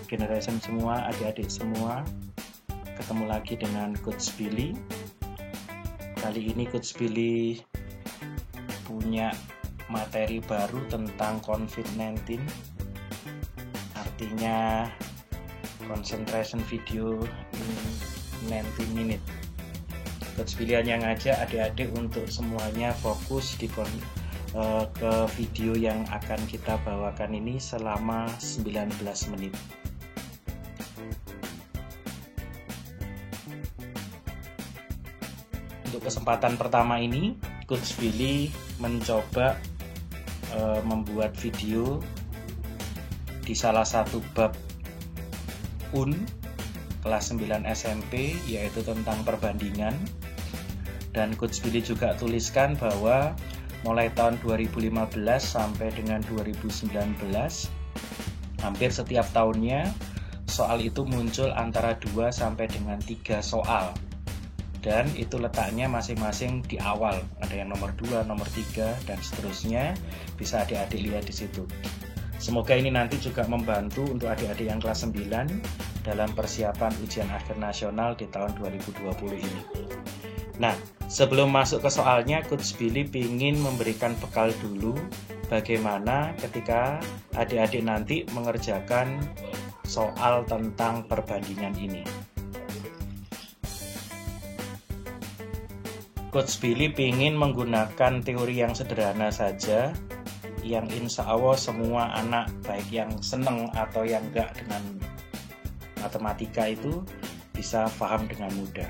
generation semua, adik-adik semua. Ketemu lagi dengan Coach Billy. Kali ini Coach Billy punya materi baru tentang COVID-19. Artinya concentration video in 90 minutes. Coach Billy hanya ngajak adik-adik untuk semuanya fokus ke video yang akan kita bawakan ini selama 19 menit. Untuk kesempatan pertama ini, Coach Billy mencoba membuat video di salah satu bab UN kelas 9 SMP, yaitu tentang perbandingan. Dan Coach Billy juga tuliskan bahwa mulai tahun 2015 sampai dengan 2019, hampir setiap tahunnya soal itu muncul antara 2 sampai dengan 3 soal. Dan itu letaknya masing-masing di awal. Ada yang nomor 2, nomor 3, dan seterusnya. Bisa adik-adik lihat di situ. Semoga ini nanti juga membantu untuk adik-adik yang kelas 9 dalam persiapan ujian akhir nasional di tahun 2020 ini. Nah, sebelum masuk ke soalnya, Coach Billy ingin memberikan bekal dulu bagaimana ketika adik-adik nanti mengerjakan soal tentang perbandingan ini. Coach Billy ingin menggunakan teori yang sederhana saja, yang insya Allah semua anak baik yang seneng atau yang enggak dengan matematika itu bisa paham dengan mudah.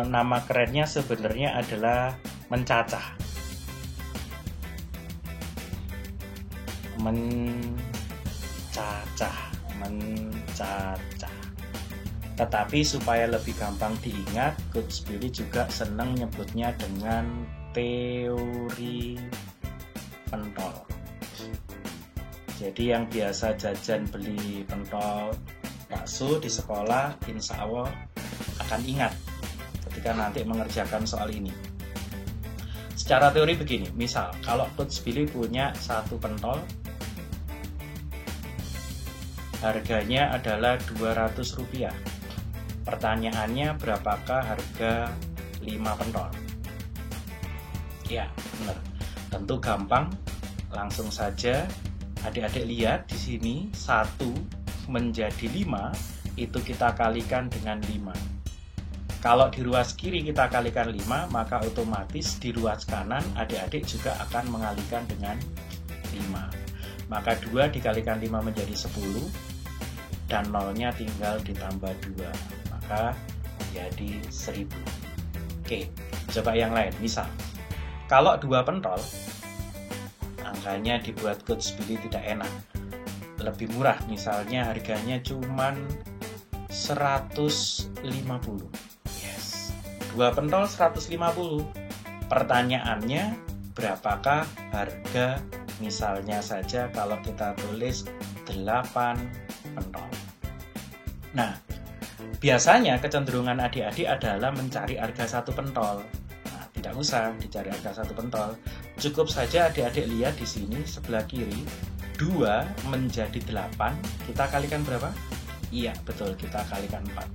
Nama kerennya sebenarnya adalah mencacah. Mencacah. Tetapi supaya lebih gampang diingat, Coach Billy juga senang nyebutnya dengan teori pentol. Jadi yang biasa jajan beli pentol bakso di sekolah, insya Allah akan ingat ketika nanti mengerjakan soal ini. Secara teori begini, misal kalau Coach Billy punya satu pentol, harganya adalah Rp200. Pertanyaannya, berapakah harga 5 pentol? Ya, benar. Tentu gampang. Langsung saja adik-adik lihat di sini 1 menjadi 5 itu kita kalikan dengan 5. Kalau di ruas kiri kita kalikan 5, maka otomatis di ruas kanan adik-adik juga akan mengalikan dengan 5. Maka 2 dikalikan 5 menjadi 10 dan nolnya tinggal ditambah 2. Maka menjadi 1000. Oke, coba yang lain. Misal, kalau 2 pentol, angkanya dibuat Coach Billy tidak enak. Lebih murah, misalnya harganya cuman 150. Yes. 2 pentol 150. Pertanyaannya, berapakah harga, misalnya saja kalau kita tulis 8 pentol. Nah, biasanya kecenderungan adik-adik adalah mencari harga 1 pentol. Nah, tidak usah dicari harga 1 pentol. Cukup saja adik-adik lihat di sini sebelah kiri, 2 menjadi 8, kita kalikan berapa? Iya, betul, kita kalikan 4.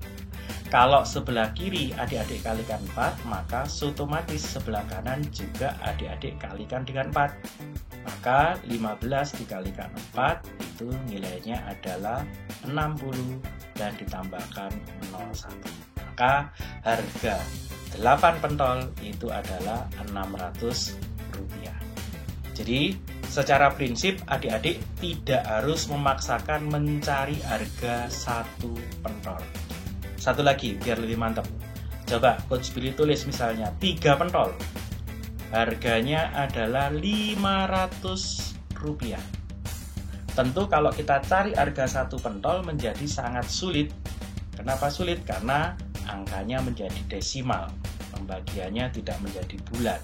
Kalau sebelah kiri adik-adik kalikan 4, maka otomatis sebelah kanan juga adik-adik kalikan dengan 4. Maka 15 dikalikan 4 itu nilainya adalah 60 dan ditambahkan 01. Maka harga 8 pentol itu adalah Rp600. Jadi secara prinsip adik-adik tidak harus memaksakan mencari harga 1 pentol. Satu lagi biar lebih mantap. Coba Coach Billy tulis misalnya 3 pentol. Harganya adalah Rp500. Tentu kalau kita cari harga 1 pentol menjadi sangat sulit. Kenapa sulit? Karena angkanya menjadi desimal. Pembagiannya tidak menjadi bulat.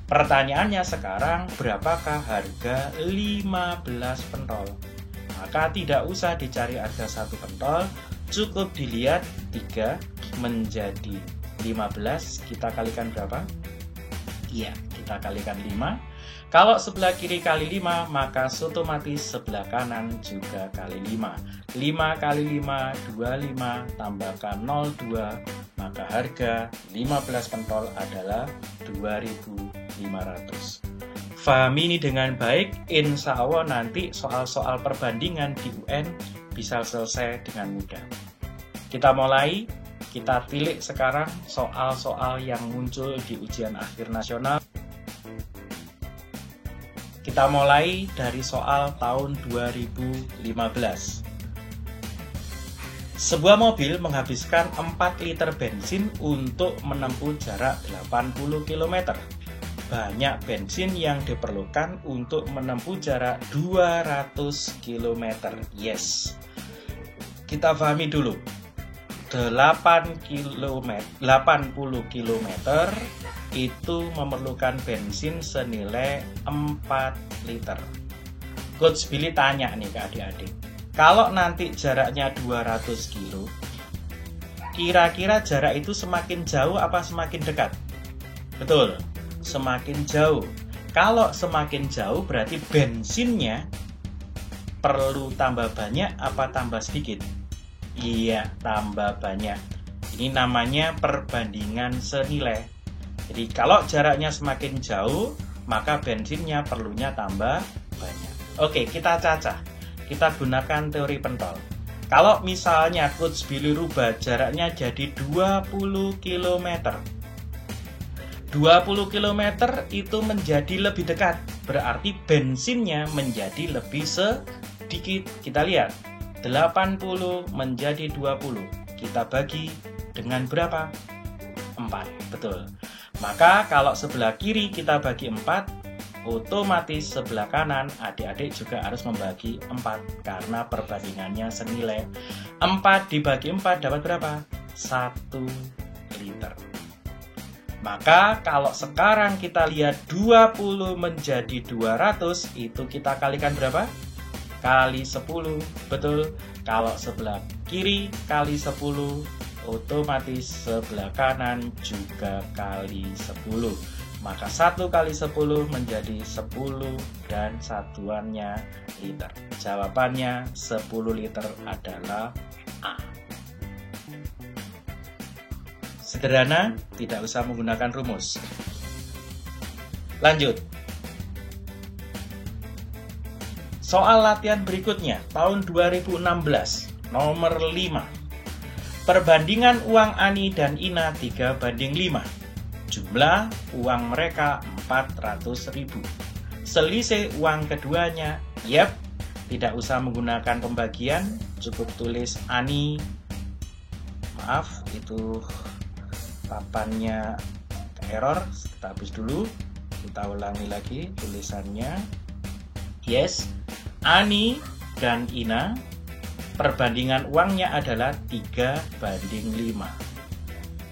Pertanyaannya sekarang, berapakah harga 15 pentol? Maka tidak usah dicari harga 1 pentol, cukup dilihat 3 menjadi 15, kita kalikan berapa? Iya, kita kalikan 5. Kalau sebelah kiri kali 5, maka otomatis sebelah kanan juga kali 5. 5 kali 5, 25, tambahkan 02, maka harga 15 pentol adalah 2.500. Pahami ini dengan baik, insya Allah nanti soal-soal perbandingan di UN bisa selesai dengan mudah. Kita mulai, kita tilik sekarang soal-soal yang muncul di ujian akhir nasional. Kita mulai dari soal tahun 2015. Sebuah mobil menghabiskan 4 liter bensin untuk menempuh jarak 80 km. Banyak bensin yang diperlukan untuk menempuh jarak 200 km. Yes. Kita pahami dulu. 80 km itu memerlukan bensin senilai 4 liter. Coach Billy tanya nih ke adik-adik, kalau nanti jaraknya 200 kilo, kira-kira jarak itu semakin jauh apa semakin dekat? Betul, semakin jauh. Kalau semakin jauh berarti bensinnya perlu tambah banyak apa tambah sedikit? Iya, tambah banyak. Ini namanya perbandingan senilai. Jadi kalau jaraknya semakin jauh, maka bensinnya perlunya tambah banyak. Oke, kita cacah. Kita gunakan teori pentol. Kalau misalnya Coach Billy rubah jaraknya jadi 20 km. 20 km itu menjadi lebih dekat. Berarti bensinnya menjadi lebih sedikit. Kita lihat. 80 menjadi 20. Kita bagi dengan berapa? 4. Betul. Maka kalau sebelah kiri kita bagi 4, otomatis sebelah kanan adik-adik juga harus membagi 4 karena perbandingannya senilai. 4 dibagi 4 dapat berapa? 1 liter. Maka kalau sekarang kita lihat 20 menjadi 200, itu kita kalikan berapa? Kali 10, betul. Kalau sebelah kiri kali 10, otomatis sebelah kanan juga kali 10. Maka 1 kali 10 menjadi 10 dan satuannya liter. Jawabannya 10 liter adalah A. Sederhana, tidak usah menggunakan rumus. Lanjut. Soal latihan berikutnya, tahun 2016, nomor 5. Perbandingan uang Ani dan Ina 3:5. Jumlah uang mereka 400.000. Selisih uang keduanya, tidak usah menggunakan pembagian, cukup tulis Ani. Maaf, itu papannya error, kita hapus dulu. Kita ulangi lagi tulisannya. Yes, Ani dan Ina, perbandingan uangnya adalah 3:5.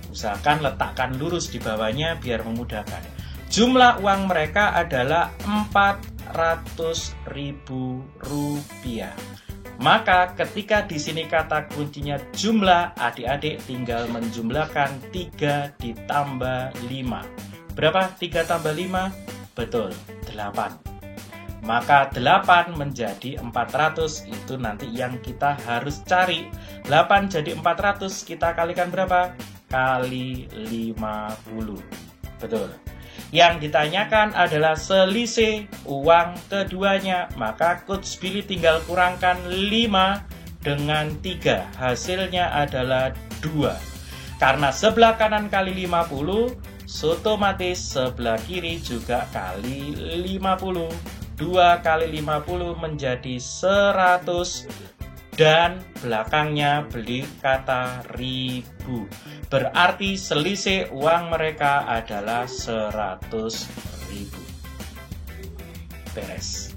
Usahakan letakkan lurus di bawahnya biar memudahkan. Jumlah uang mereka adalah 400.000 rupiah. Maka ketika di sini kata kuncinya jumlah, adik-adik tinggal menjumlahkan 3 ditambah 5. Berapa 3 tambah 5? Betul, 8. Maka 8 menjadi 400, itu nanti yang kita harus cari. 8 jadi 400, kita kalikan berapa? Kali 50. Betul. Yang ditanyakan adalah selisih uang keduanya. Maka Coach Billy tinggal kurangkan 5 dengan 3. Hasilnya adalah 2. Karena sebelah kanan kali 50, otomatis sebelah kiri juga kali 50. 2 kali 50 menjadi 100 dan belakangnya beli kata 1000. Berarti selisih uang mereka adalah 100.000. Beres.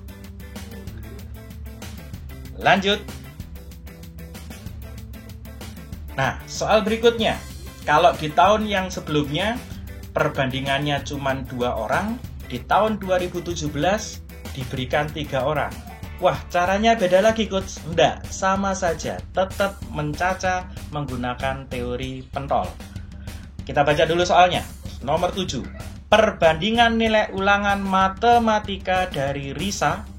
Lanjut. Nah, soal berikutnya. Kalau di tahun yang sebelumnya perbandingannya cuma 2 orang, di tahun 2017 diberikan 3 orang. Wah, caranya beda lagi, Coach. Enggak, sama saja. Tetap mencacah menggunakan teori pentol. Kita baca dulu soalnya. Nomor 7. Perbandingan nilai ulangan matematika dari Risa,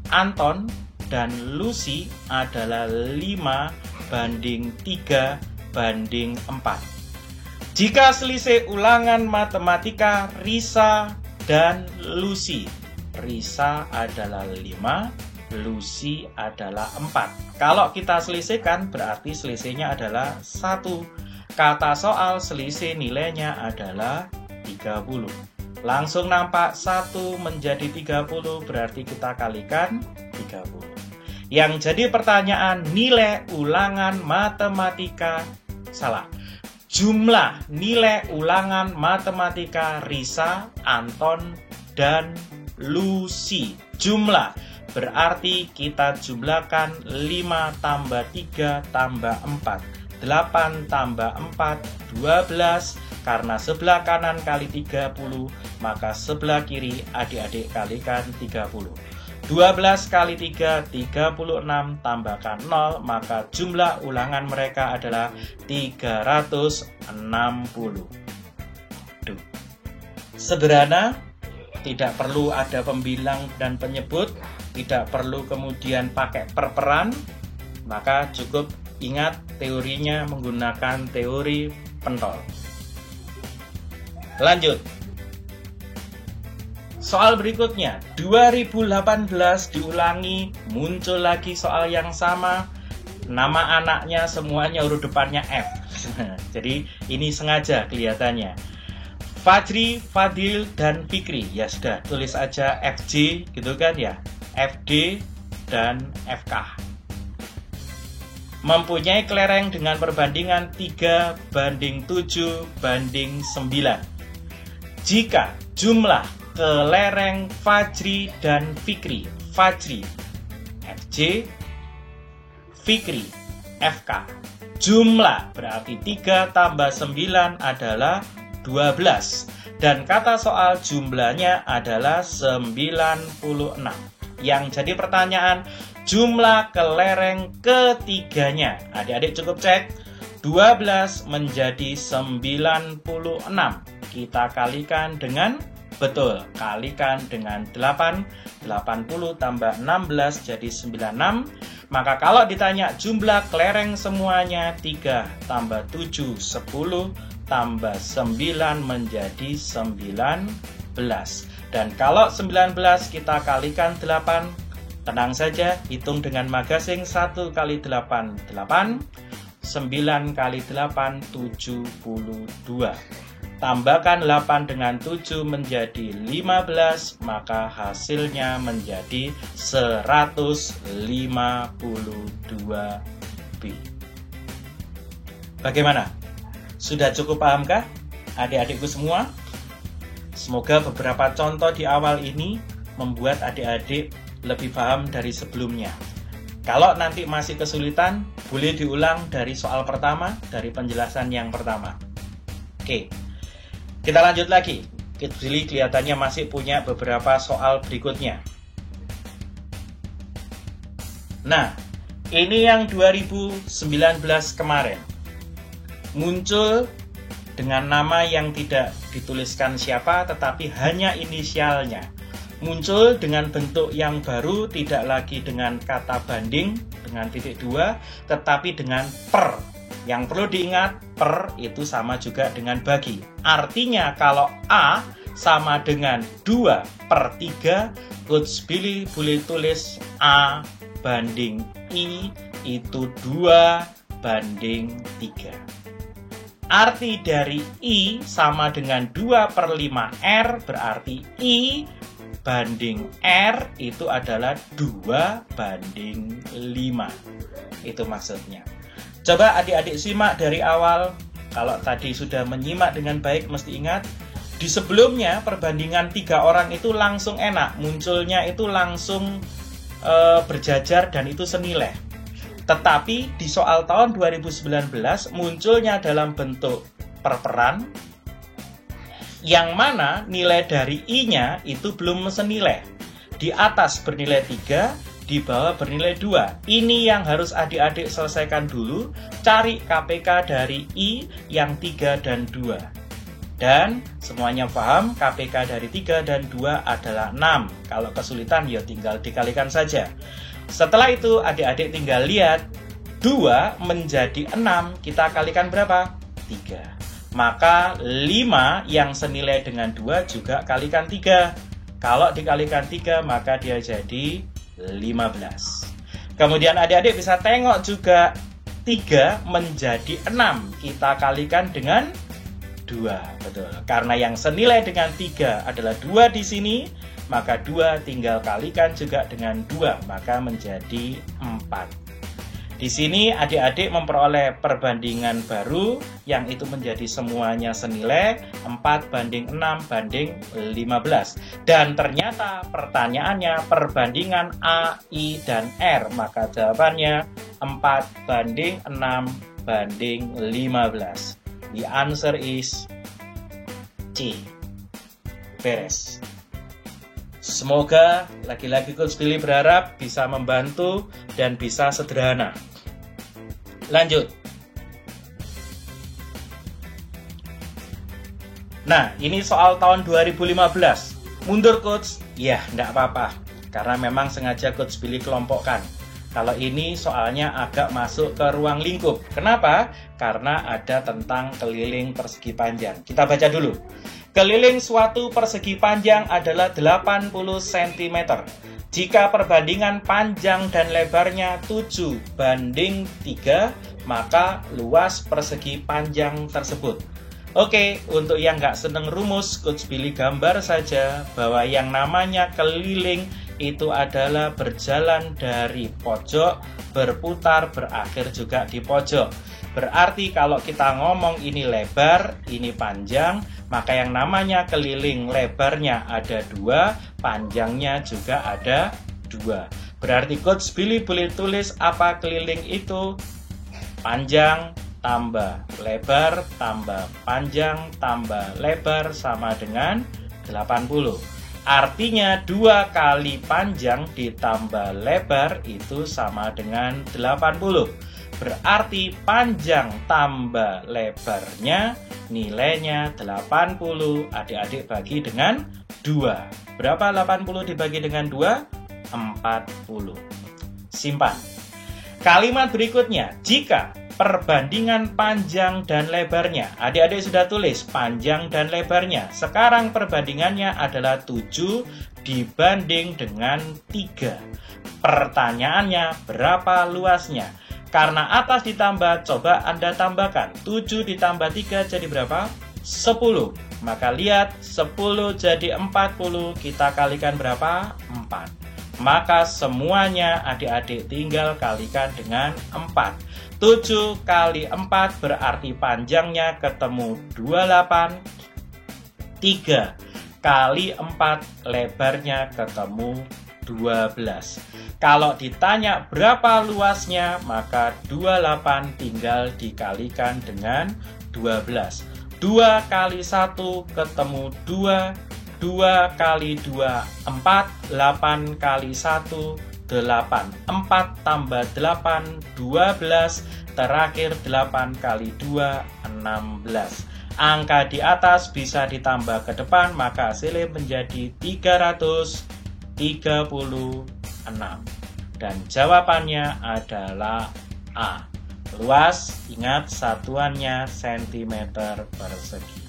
Anton, dan Lucy adalah 5:3:4. Jika selisih ulangan matematika Risa dan Lucy, Risa adalah 5, Lucy adalah 4. Kalau kita selisihkan berarti selisihnya adalah 1. Kata soal selisih nilainya adalah 30. Langsung nampak 1 menjadi 30 berarti kita kalikan 30. Yang jadi pertanyaan nilai ulangan matematika jumlah nilai ulangan matematika Risa, Anton, dan Lucy. Jumlah berarti kita jumlahkan 5 tambah 3 tambah 4. 8 tambah 4, 12. Karena sebelah kanan kali 30, maka sebelah kiri adik-adik kalikan 30. 12 kali 3, 36, tambahkan 0, maka jumlah ulangan mereka adalah 360. Sederhana, tidak perlu ada pembilang dan penyebut, tidak perlu kemudian pakai perperan, maka cukup ingat teorinya menggunakan teori pentol. Lanjut. Soal berikutnya, 2018 diulangi, muncul lagi soal yang sama. Nama anaknya semuanya huruf depannya F. Jadi ini sengaja kelihatannya. Fajri, Fadil, dan Fikri. Ya sudah, tulis aja FJ gitu kan ya. FD dan FK. Mempunyai kelereng dengan perbandingan 3:7:9. Jika jumlah kelereng Fajri dan Fikri, Fajri FJ, Fikri FK, jumlah berarti 3 tambah 9 adalah 12. Dan kata soal jumlahnya adalah 96. Yang jadi pertanyaan, jumlah kelereng ketiganya. Adik-adik cukup cek, 12 menjadi 96. Kita kalikan dengan, betul, kalikan dengan 8. 80 tambah 16 jadi 96. Maka kalau ditanya jumlah kelereng semuanya, 3 tambah 7, 10, tambah 9 menjadi 19. Dan kalau 19 kita kalikan 8, tenang saja, hitung dengan magasing. 1 kali 8, 8. 9 kali 8, 72. Tambahkan 8 dengan 7 menjadi 15, maka hasilnya menjadi 152B. Bagaimana? Sudah cukup pahamkah adik-adikku semua? Semoga beberapa contoh di awal ini membuat adik-adik lebih paham dari sebelumnya. Kalau nanti masih kesulitan, boleh diulang dari soal pertama, dari penjelasan yang pertama. Oke, kita lanjut lagi. Jadi kelihatannya masih punya beberapa soal berikutnya. Nah, ini yang 2019 kemarin. Muncul dengan nama yang tidak dituliskan siapa, tetapi hanya inisialnya. Muncul dengan bentuk yang baru, tidak lagi dengan kata banding, dengan titik 2, tetapi dengan per. Yang perlu diingat, per itu sama juga dengan bagi. Artinya kalau A sama dengan 2/3, Coach Billy boleh tulis A banding I itu 2/3. Arti dari I sama dengan 2/5R, berarti I banding R itu adalah 2/5. Itu maksudnya. Coba adik-adik simak dari awal. Kalau tadi sudah menyimak dengan baik, mesti ingat, di sebelumnya perbandingan 3 orang itu langsung enak. Munculnya itu langsung berjajar dan itu senilai. Tetapi di soal tahun 2019 munculnya dalam bentuk perperan, yang mana nilai dari I-nya itu belum senilai. Di atas bernilai 3, di bawah bernilai 2. Ini yang harus adik-adik selesaikan dulu. Cari KPK dari I yang 3 dan 2. Dan semuanya paham, KPK dari 3 dan 2 adalah 6. Kalau kesulitan, ya tinggal dikalikan saja. Setelah itu, adik-adik tinggal lihat, 2 menjadi 6, kita kalikan berapa? 3. Maka 5 yang senilai dengan 2 juga kalikan 3. Kalau dikalikan 3, maka dia jadi 15. Kemudian adik-adik bisa tengok juga, 3 menjadi 6, kita kalikan dengan 2, betul. Karena yang senilai dengan 3 adalah 2 di sini, maka 2 tinggal kalikan juga dengan 2, maka menjadi 4. Di sini adik-adik memperoleh perbandingan baru, yang itu menjadi semuanya senilai 4 banding 6 banding 15. Dan ternyata pertanyaannya perbandingan A, I, dan R, maka jawabannya 4 banding 6 banding 15. The answer is C. Beres. Semoga lagi-lagi Coach Billy berharap bisa membantu dan bisa sederhana. Lanjut. Nah, ini soal tahun 2015. Mundur Coach? Ya, enggak apa-apa. Karena memang sengaja Coach Billy kelompokkan. Kalau ini soalnya agak masuk ke ruang lingkup. Kenapa? Karena ada tentang keliling persegi panjang. Kita baca dulu. Keliling suatu persegi panjang adalah 80 cm. Jika perbandingan panjang dan lebarnya 7 banding 3, maka luas persegi panjang tersebut. Oke, untuk yang nggak seneng rumus, Coach Billy gambar saja bahwa yang namanya keliling itu adalah berjalan dari pojok, berputar, berakhir juga di pojok. Berarti kalau kita ngomong ini lebar, ini panjang, maka yang namanya keliling lebarnya ada 2, panjangnya juga ada 2. Berarti Coach Billy boleh tulis apa keliling itu? Panjang tambah lebar tambah panjang tambah lebar sama dengan 80. Artinya 2 kali panjang ditambah lebar itu sama dengan 80. Berarti panjang tambah lebarnya nilainya 80. Adik-adik bagi dengan 2. Berapa 80 dibagi dengan 2? 40. Simpan. Kalimat berikutnya, jika perbandingan panjang dan lebarnya, adik-adik sudah tulis panjang dan lebarnya. Sekarang perbandingannya adalah 7 dibanding dengan 3. Pertanyaannya, berapa luasnya? Karena atas ditambah, coba Anda tambahkan. 7 ditambah 3 jadi berapa? 10. Maka lihat, 10 jadi 40, kita kalikan berapa? 4. Maka semuanya adik-adik tinggal kalikan dengan 4. 7 kali 4 berarti panjangnya ketemu 28. 3 kali 4 lebarnya ketemu 12. Kalau ditanya berapa luasnya, maka 28 tinggal dikalikan dengan 12. 2 kali 1 ketemu 2. 2 kali 2, 4. 8 kali 1, 8. 4 tambah 8, 12. Terakhir 8 kali 2, 16. Angka di atas bisa ditambah ke depan, maka hasilnya menjadi 336. Dan jawabannya adalah A. Luas, ingat satuannya cm persegi.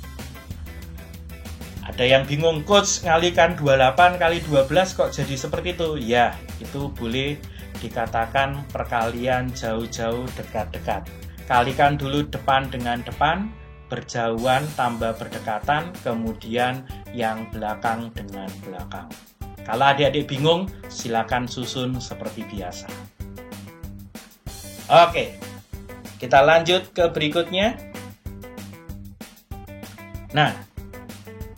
Ada yang bingung, Coach, ngalikan 28 kali 12 kok jadi seperti itu? Ya, itu boleh dikatakan perkalian jauh-jauh dekat-dekat. Kalikan dulu depan dengan depan, berjauhan tambah berdekatan, kemudian yang belakang dengan belakang. Kalau adik-adik bingung, silakan susun seperti biasa. Oke, kita lanjut ke berikutnya. Nah,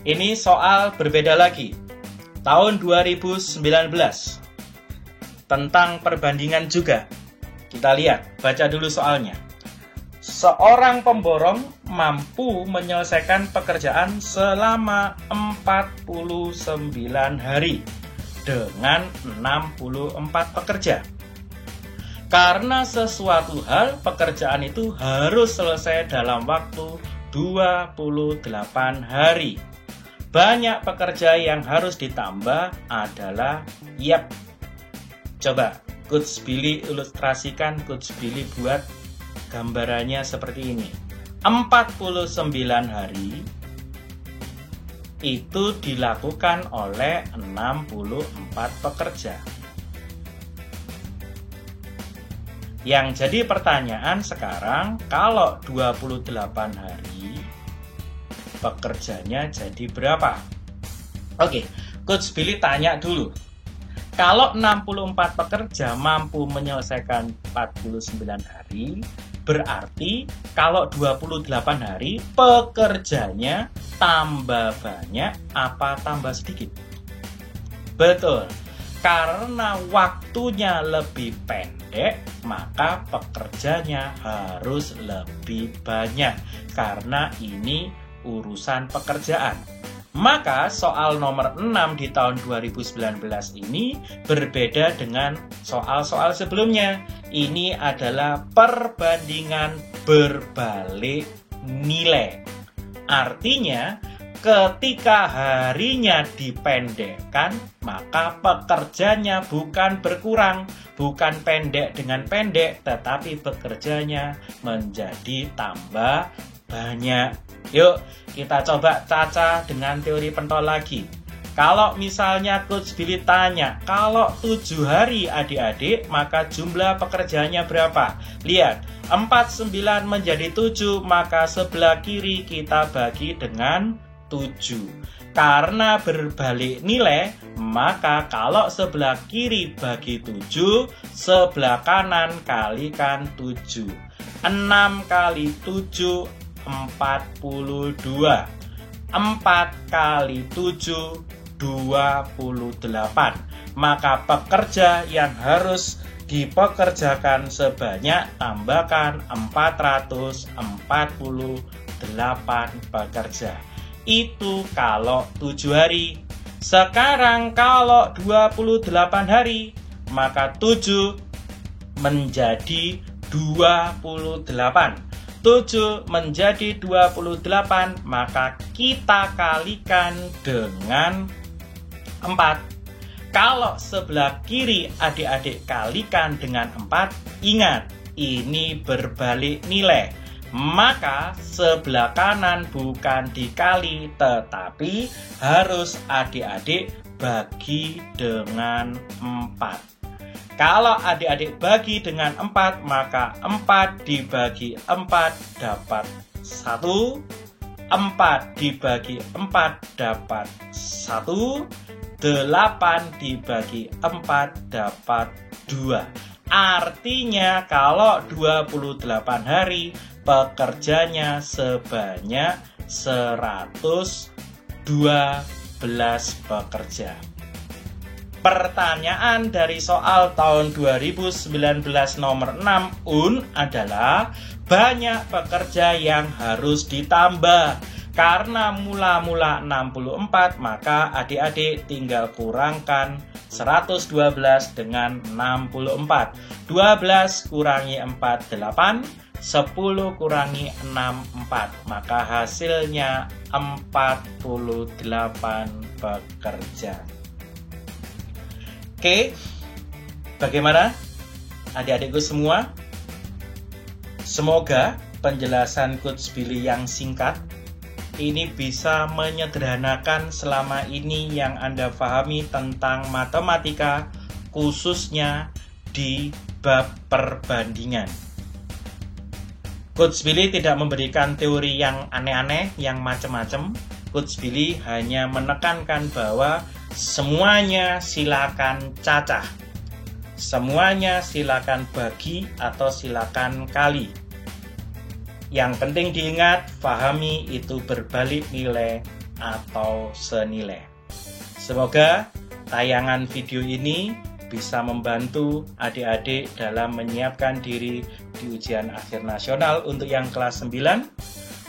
ini soal berbeda lagi. Tahun 2019. Tentang perbandingan juga. Kita lihat, baca dulu soalnya. Seorang pemborong mampu menyelesaikan pekerjaan selama 49 hari dengan 64 pekerja. Karena sesuatu hal, pekerjaan itu harus selesai dalam waktu 28 hari. Banyak pekerja yang harus ditambah adalah Coba Coach Billy ilustrasikan, Coach Billy buat gambarannya seperti ini. 49 hari itu dilakukan oleh 64 pekerja. Yang jadi pertanyaan sekarang, kalau 28 hari, pekerjanya jadi berapa? Oke, Coach Billy tanya dulu. Kalau 64 pekerja mampu menyelesaikan 49 hari, berarti kalau 28 hari, pekerjanya tambah banyak apa tambah sedikit? Betul. Karena waktunya lebih pendek, maka pekerjanya harus lebih banyak. Karena ini urusan pekerjaan. Maka soal nomor 6 di tahun 2019 ini berbeda dengan soal-soal sebelumnya. Ini adalah perbandingan berbalik nilai. Artinya, ketika harinya dipendekkan, maka pekerjanya bukan berkurang, bukan pendek dengan pendek, tetapi pekerjanya menjadi tambah banyak. Yuk, kita coba caca dengan teori pentol lagi. Kalau misalnya Coach Billy tanya, kalau 7 hari adik-adik, maka jumlah pekerjaannya berapa? Lihat, 49 menjadi 7, maka sebelah kiri kita bagi dengan 7. Karena berbalik nilai, maka kalau sebelah kiri bagi 7, sebelah kanan kalikan 7. 6 kali 7, 42. 4 kali 7, 28. Maka pekerja yang harus dipekerjakan sebanyak tambahkan 448 pekerja. Itu kalau 7 hari. Sekarang kalau 28 hari, maka 7 menjadi 28. 7 menjadi 28, maka kita kalikan dengan 4. Kalau sebelah kiri adik-adik kalikan dengan 4, ingat, ini berbalik nilai. Maka sebelah kanan bukan dikali, tetapi harus adik-adik bagi dengan 4. Kalau adik-adik bagi dengan 4, maka 4 dibagi 4 dapat 1. 4 dibagi 4 dapat 1. 8 dibagi 4 dapat 2. Artinya kalau 28 hari, pekerjanya sebanyak 112 pekerja. Pertanyaan dari soal tahun 2019 nomor 6 UN adalah banyak pekerja yang harus ditambah. Karena mula-mula 64, maka adik-adik tinggal kurangkan 112 dengan 64. 12 kurangi 4, 8. 10 kurangi 6, 4. Maka hasilnya 48 pekerja. Oke, bagaimana adik-adikku semua? Semoga penjelasan Coach Billy yang singkat ini bisa menyederhanakan selama ini yang Anda pahami tentang matematika, khususnya di bab perbandingan. Coach Billy tidak memberikan teori yang aneh-aneh, yang macam-macam. Coach Billy hanya menekankan bahwa semuanya silakan cacah. Semuanya silakan bagi atau silakan kali. Yang penting diingat, pahami itu berbalik nilai atau senilai. Semoga tayangan video ini bisa membantu adik-adik dalam menyiapkan diri di ujian akhir nasional untuk yang kelas 9,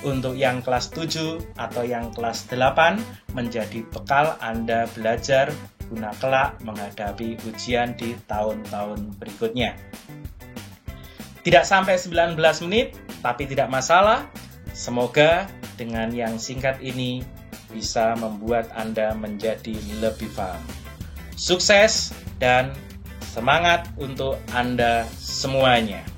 untuk yang kelas 7 atau yang kelas 8 menjadi bekal Anda belajar guna kelak menghadapi ujian di tahun-tahun berikutnya. Tidak sampai 19 menit, tapi tidak masalah. Semoga dengan yang singkat ini bisa membuat Anda menjadi lebih paham. Sukses dan semangat untuk Anda semuanya.